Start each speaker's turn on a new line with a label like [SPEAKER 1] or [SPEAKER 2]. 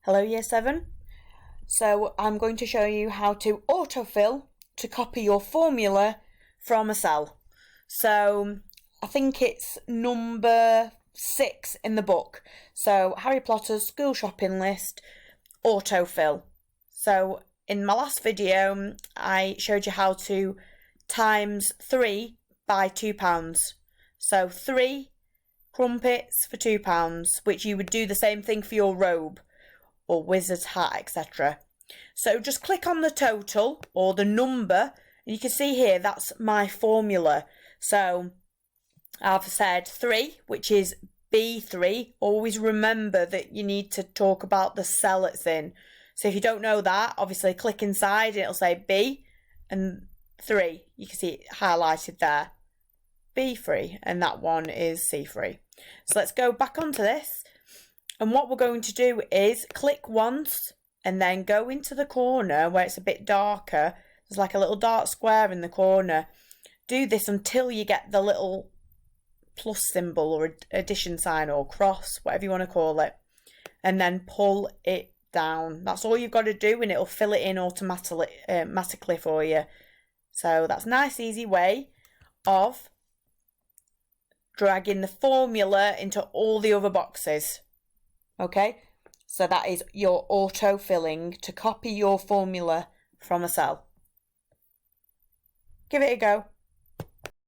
[SPEAKER 1] Hello Year 7. So I'm going to show you how to autofill to copy your formula from a cell. So I think it's number 6 in the book. So Harry Potter's school shopping list, autofill. So in my last video I showed you how to times 3 by £2. So 3 crumpets for £2, which you would do the same thing for your robe or wizard's hat, etc. So just click on the total or the number, and you can see here that's my formula. So I've said 3, which is B3. Always remember that you need to talk about the cell it's in. So if you don't know that, obviously click inside and it'll say B and 3. You can see it highlighted there. B3, and that one is C3. So let's go back onto this. And what we're going to do is click once and then go into the corner where it's a bit darker. There's like a little dark square in the corner. Do this until you get the little plus symbol or addition sign or cross, whatever you want to call it. And then pull it down. That's all you've got to do, and it'll fill it in automatically for you. So that's a nice easy way of dragging the formula into all the other boxes. Okay, so that is your auto-filling to copy your formula from a cell. Give it a go.